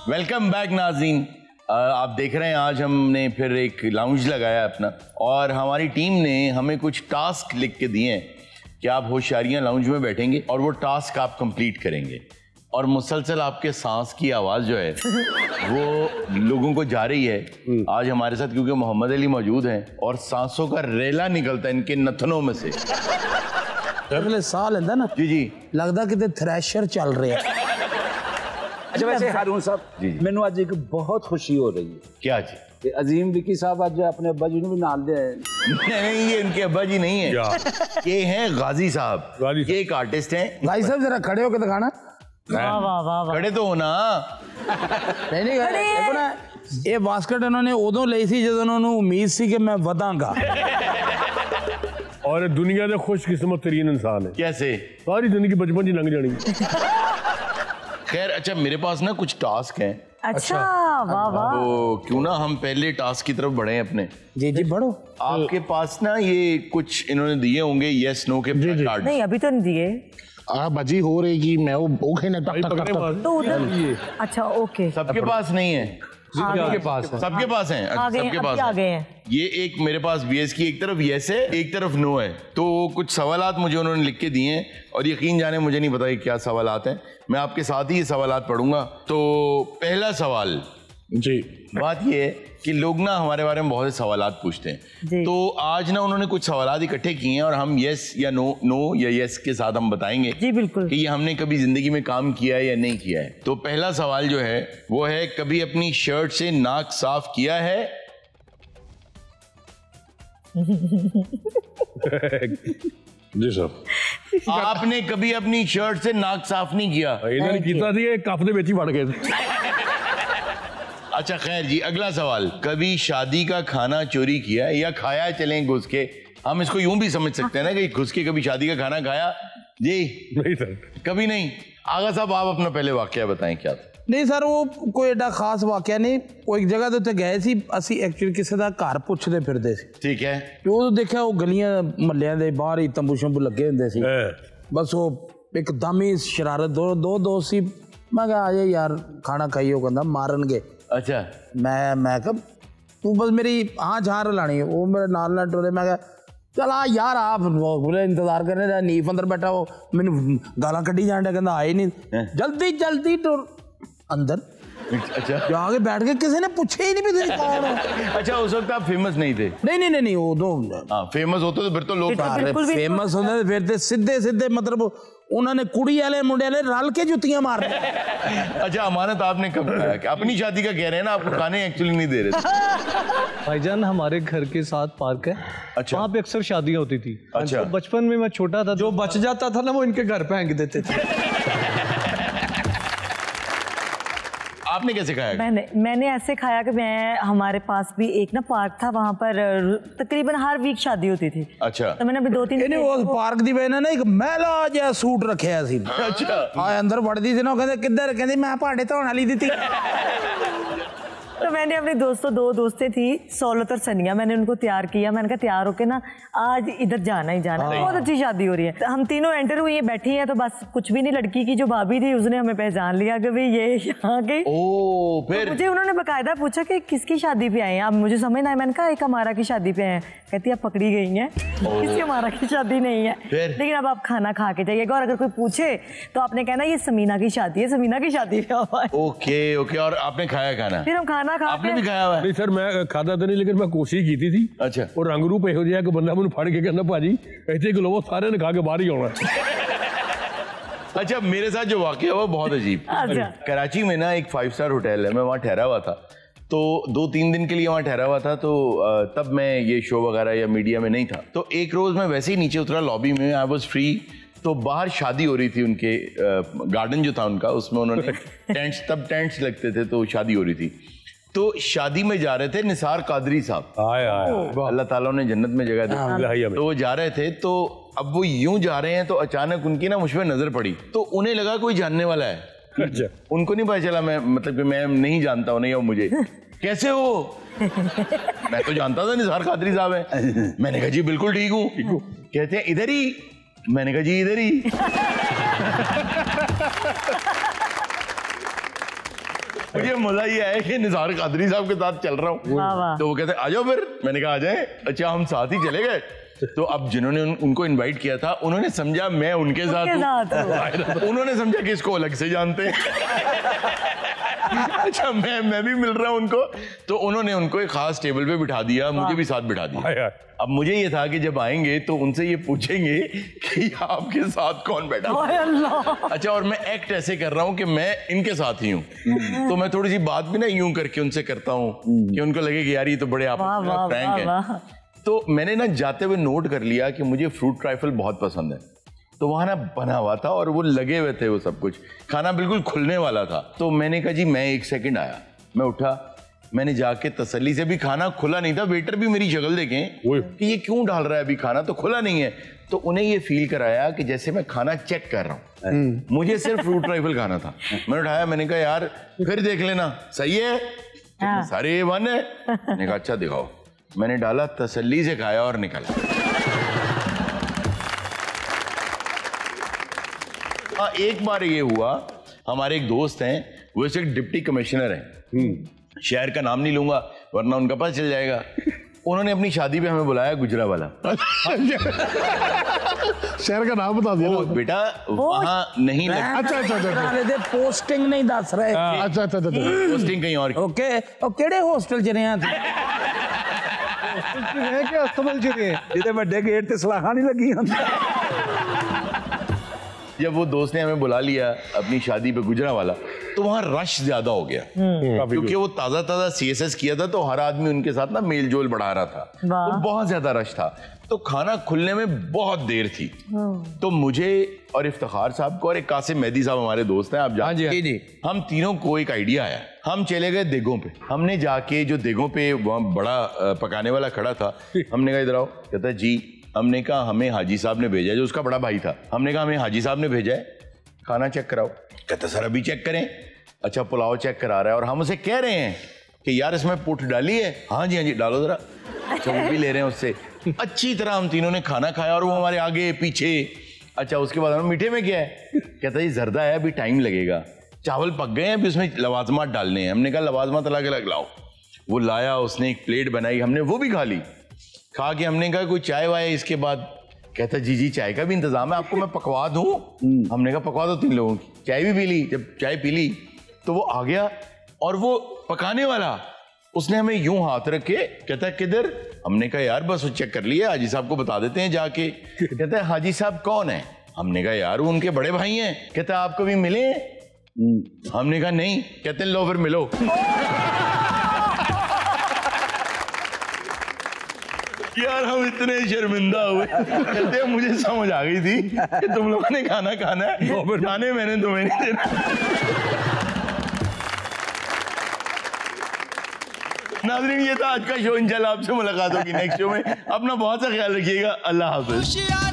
Welcome back नाज़रीन। आप देख रहे हैं आज हमने फिर एक लाउंज लगाया अपना, और हमारी टीम ने हमें कुछ टास्क लिख के दिए हैं कि आप होशियारियां लाउंज में बैठेंगे और वो टास्क आप कंप्लीट करेंगे, और मुसलसल आपके सांस की आवाज़ जो है वो लोगों को जा रही है। आज हमारे साथ क्योंकि मोहम्मद अली मौजूद हैं और सांसों का रेला निकलता है इनके नथनों में से। साह लेंदा ना जी लगता कि थ्रैशर चल रहे हैं। अच्छा वैसे हारून साहब मैनू अज एक बहुत खुशी हो रही है। क्या जी? कि अजीम विकी साहब अज अपने अब्बा जी भी नाल दे आए। नहीं, ये इनके अब्बा जी नहीं है, ये हैं गाजी साहब। ये एक आर्टिस्ट हैं। गाजी साहब जरा खड़े होकर दिखाना। वाह वाह वाह, खड़े तो होना। नहीं देखो ना, ये बास्केट इन्होंने उदों ली सी जदों उन्होंने उम्मीद सी कि मैं वधांगा। और दुनिया के खुशकिस्मत तरीन इंसान है। कैसे? सारी जिंदगी बचपन ही लंघ जानी। खैर, अच्छा मेरे पास ना कुछ टास्क हैं। अच्छा वाह वाह, तो क्यों ना हम पहले टास्क की तरफ बढ़े अपने। जी बढ़ो। आपके पास ना ये कुछ इन्होंने दिए होंगे यस नो के कार्ड। नहीं अभी तो नहीं दिए। बजी हो रहेगी, मैं वो खेने तो उधर। अच्छा ओके, सबके पास नहीं है? सबके पास है। सबके पास हैं? सबके पास आ गए हैं। ये एक मेरे पास बीएस की एक तरफ यस है, एक तरफ नो है। तो कुछ सवालात मुझे उन्होंने लिख के दिए हैं, और यकीन जाने मुझे नहीं पता कि क्या सवालात हैं। मैं आपके साथ ही ये सवालात पढ़ूंगा। तो पहला सवाल जी, बात ये है कि लोग ना हमारे बारे में बहुत से सवालात पूछते हैं। तो आज ना उन्होंने कुछ सवालात इकट्ठे किए हैं, और हम यस या नो या यस के साथ हम बताएंगे जी बिल्कुल कि ये हमने कभी जिंदगी में काम किया है या नहीं किया है। तो पहला सवाल जो है वो है, कभी अपनी शर्ट से नाक साफ किया है? जी साहब। आपने कभी अपनी शर्ट से नाक साफ नहीं किया? इन्होंने कीता थी कप दे विच ही वड़ गए। अच्छा खैर जी, अगला सवाल, कभी शादी का खाना चोरी किया या खाया? चलें घुस के, हम इसको यूं भी समझ सकते हैं ना कि घुस के कभी शादी का खाना खाया। जी नहीं सर, कभी नहीं। आगा साहब आप अपना पहले वाकया बताएं क्या था? नहीं सर, वो कोई एडा खास वाकया नहीं। वो एक जगह तो गए सी, ਅਸੀਂ एक्चुअली किसी का घर पुछते फिरते सी। ठीक है। तो देखा वो गलियां महल्लियां दे बाहर ही तंबू शंबू लगे होंदे सी। बस वो एकदम ही शरारत, दो दोस्त सी। मैं कहा आजा यार खाना खाइए, वो कहंदा मारनगे। अच्छा। मैं कब तू बस मेरी हाँ झार लानी, वो मेरे नाल ना टुरे। मैं कहा चल आ यार, आप बोले इंतजार करने का, नीफ अंदर बैठा वो मैनू गालां कड्डी जान डया, कहंदा आए नहीं, जल्दी जल्दी टुर अंदर। अच्छा, जाके बैठ के किसी ने पूछे ही नहीं भी तुझे कौन हो। अच्छा उस वक्त आप फेमस नहीं थे? नहीं वो तो फेमस होते तो फिर तो लोग फेमस होते फिर तो सीधे मतलब उन्होंने कुड़ी वाले मुंडे वाले रल के जुतियां मार। अच्छा, अमानत आपने कब खाया? अपनी शादी का कह रहे हैं ना, आपको खाने एक्चुअली नहीं दे रहे थे। भाईजान हमारे घर के साथ पार्क है। अच्छा। वहाँ पे अक्सर शादियां होती थी। अच्छा। तो बचपन में मैं छोटा था, जो बच जाता था ना वो इनके घर पे फेंक देते थे। आपने कैसे खाया? मैंने ऐसे खाया कि हमारे पास भी एक ना पार्क था, वहाँ पर तकरीबन हर वीक शादी होती थी। अच्छा। तो मैंने अभी 2-3 वो पार्क दी वजह ना एक मैला जिहा सूट रखा सी। अच्छा। अंदर वड़दी थी ना, कहते किधर, कहती मैं भांडे धोने वाली दी थी। तो मैंने अपने दो दोस्तें थी, सौलत और सनिया, मैंने उनको तैयार किया। मैंने कहा तैयार होके ना आज इधर जाना ही जाना, बहुत अच्छी शादी हो रही है। हम तीनों एंटर हुई, बैठी हैं, तो बस कुछ भी नहीं, लड़की की जो भाभी थी उसने हमें पहचान लिया कि भाई ये यहाँ गई। फिर तो मुझे उन्होंने बकायदा पूछा कि किसकी शादी पे आए हैं। अब मुझे समझ ना आया, मैंने कहा एक हमारा की शादी पे आए। कहती आप पकड़ी गई हैं, किसी हमारा की शादी नहीं है, लेकिन अब आप खाना खा के जाइएगा, और अगर कोई पूछे तो आपने कहना ये समीना की शादी है, समीना की शादी पे हुआ है। ओके। और आपने खाया खाना? फिर हम खाना खा आपने भी खाया हुआ है? नहीं सर, मैं खाता तो नहीं, लेकिन मैं कोशिश की थी। अच्छा। और रंग रूप ਇਹੋ ਜਿਹਾ ਕਿ ਬੰਦਾ ਮੈਨੂੰ ਫੜ ਕੇ ਕਹਿੰਦਾ ਭਾਜੀ ਇੱਥੇ ਖਲੋਵੋ, सारे ने खा के बाहर ही आना। अच्छा, मेरे साथ जो वाकया हुआ बहुत अजीब। अच्छा। कराची में ना एक 5 स्टार होटल है, मैं वहाँ ठहरा हुआ था। तो 2-3 दिन के लिए वहाँ ठहरा हुआ था। तो तब मैं ये शो वगैरह या मीडिया में नहीं था। तो एक रोज मैं वैसे ही नीचे उतरा लॉबी में, आई वॉज फ्री। तो बाहर शादी हो रही थी, उनके गार्डन जो था उनका, उसमें उन्होंने टेंट्स लगते थे, तो शादी हो रही थी। तो शादी में जा रहे थे निसार कादरी साहब, अल्लाह ताला ने जन्नत में जगह दी। तो वो जा रहे थे, तो अब वो यूं जा रहे हैं तो अचानक उनकी ना मुझ पर नजर पड़ी, तो उन्हें लगा कोई जानने वाला है। अच्छा। उनको नहीं पता चला मैं, मतलब कि मैं नहीं जानता हूँ, नहीं हो मुझे। कैसे हो? मैं तो जानता था निसार कादरी साहब है। मैंने कहा जी बिल्कुल ठीक हूँ। कहते हैं इधर ही। मैंने कहा जी इधर ही। मुझे मजा ये आया कि निसार कादरी साहब के साथ चल रहा हूँ, तो वो कहते आ जाओ फिर। मैंने कहा आ जाए। अच्छा, हम साथ ही चले गए। तो अब जिन्होंने उनको इनवाइट किया था उन्होंने समझा मैं उनके साथ हूँ। उन्होंने समझा कि इसको अलग से जानते हैं। अच्छा, मैं भी मिल रहा हूँ उनको, तो उन्होंने उनको एक खास टेबल पे बिठा दिया, मुझे भी साथ बिठा दिया। अब मुझे ये था कि जब आएंगे तो उनसे ये पूछेंगे कि आपके साथ कौन बैठा। अच्छा, और मैं एक्ट ऐसे कर रहा हूँ कि मैं इनके साथ ही हूँ, तो मैं थोड़ी सी बात भी ना यूं करके उनसे करता हूँ कि उनको लगे कि यार ये तो बड़े आप फ्रैंक है। तो मैंने ना जाते हुए नोट कर लिया कि मुझे फ्रूट ट्राइफल बहुत पसंद है, तो वहां ना बना हुआ था और वो लगे हुए थे, वो सब कुछ खाना बिल्कुल खुलने वाला था। तो मैंने कहा जी मैं 1 सेकंड आया, मैं उठा, मैंने जाके तसल्ली से, भी खाना खुला नहीं था, वेटर भी मेरी शक्ल देखें कि ये क्यों डाल रहा है, अभी खाना तो खुला नहीं है। तो उन्हें ये फील कराया कि जैसे मैं खाना चेक कर रहा हूँ। मुझे सिर्फ फ्रूट ट्राइफल खाना था। मैंने उठाया, मैंने कहा यार फिर देख लेना, सही है, सारे 1 है। मैंने कहा अच्छा दिखाओ। मैंने डाला, तसल्ली से खाया और निकला। हाँ, एक बार ये हुआ, हमारे एक दोस्त हैं, वो एक डिप्टी कमिश्नर हैं, शहर का नाम नहीं लूंगा वरना उनका पता चल जाएगा। उन्होंने अपनी शादी पे हमें बुलाया, गुजरावाला। शहर का नाम बता दिया बेटा, वहाँ नहीं लगा। अच्छा, पोस्टिंग नहीं दस रहे। अच्छा, पोस्टिंग कहीं और। ओके, और केड़े हॉस्टल च रहे थे? है कि अस्तबल च रहे जिते बड़े गेट ते सलाहां नहीं लगी। जब वो दोस्त ने हमें बुला लिया अपनी शादी पे गुजरावाला, तो वहाँ रश ज्यादा हो गया, क्योंकि वो ताजा ताजा CSS किया था, तो हर आदमी उनके साथ ना मेल जोल बढ़ा रहा था, तो बहुत ज्यादा रश था। तो खाना खुलने में बहुत देर थी। तो मुझे और इफ्तिखार साहब को और एक कासिम मेहदी साहब हमारे दोस्त हैं, आप जानते हैं, हम तीनों को एक आइडिया आया। हम चले गए देगों पे। हमने जाके जो देगों पे वहाँ बड़ा पकाने वाला खड़ा था, हमने कहा इधर आओ। कहता जी, हमने कहा हमें हाजी साहब ने भेजा है, जो उसका बड़ा भाई था। हमने कहा हमें हाजी साहब ने भेजा है, खाना चेक कराओ। कहता सर अभी चेक करें। अच्छा, पुलाव चेक करा रहा है और हम उसे कह रहे हैं कि यार इसमें पुट डाली है। हाँ जी डालो जरा। अच्छा, वो भी ले रहे हैं उससे। अच्छी तरह हम तीनों ने खाना खाया और वो हमारे आगे पीछे। अच्छा, उसके बाद हम मीठे में क्या है? कहता जी जर्दा है, अभी टाइम लगेगा। चावल पक गए हैं, अभी उसमें लवाजमात डालने हैं। हमने कहा लवाजमात अलग अलग लाओ। वो लाया, उसने एक प्लेट बनाई, हमने वो भी खा ली। खा के हमने कहा कोई चाय वाय इसके बाद? कहता जी चाय का भी इंतजाम है, आपको मैं पकवा दूं? हमने कहा पकवा दो 3 लोगों की। चाय भी पी ली। जब चाय पी ली तो वो आ गया और वो पकाने वाला उसने हमें यूं हाथ रख के कहता किधर? हमने कहा यार बस वो चेक कर लिया, हाजी साहब को बता देते हैं जाके। कहता है हाजी साहब कौन है? हमने कहा यार वो उनके बड़े भाई हैं। कहता आप कभी मिले? हमने कहा नहीं। कहते लो फिर मिलो। यार हम इतने शर्मिंदा हुए। कहते मुझे समझ आ गई थी कि तुम लोगों ने खाना खाना है, खाने मैंने तुम्हें नहीं देना। नाज़रीन, ये था आज का शो। इंशाल्लाह आपसे मुलाकात होगी नेक्स्ट शो में। अपना बहुत सा ख्याल रखिएगा। अल्लाह हाफ़िज़।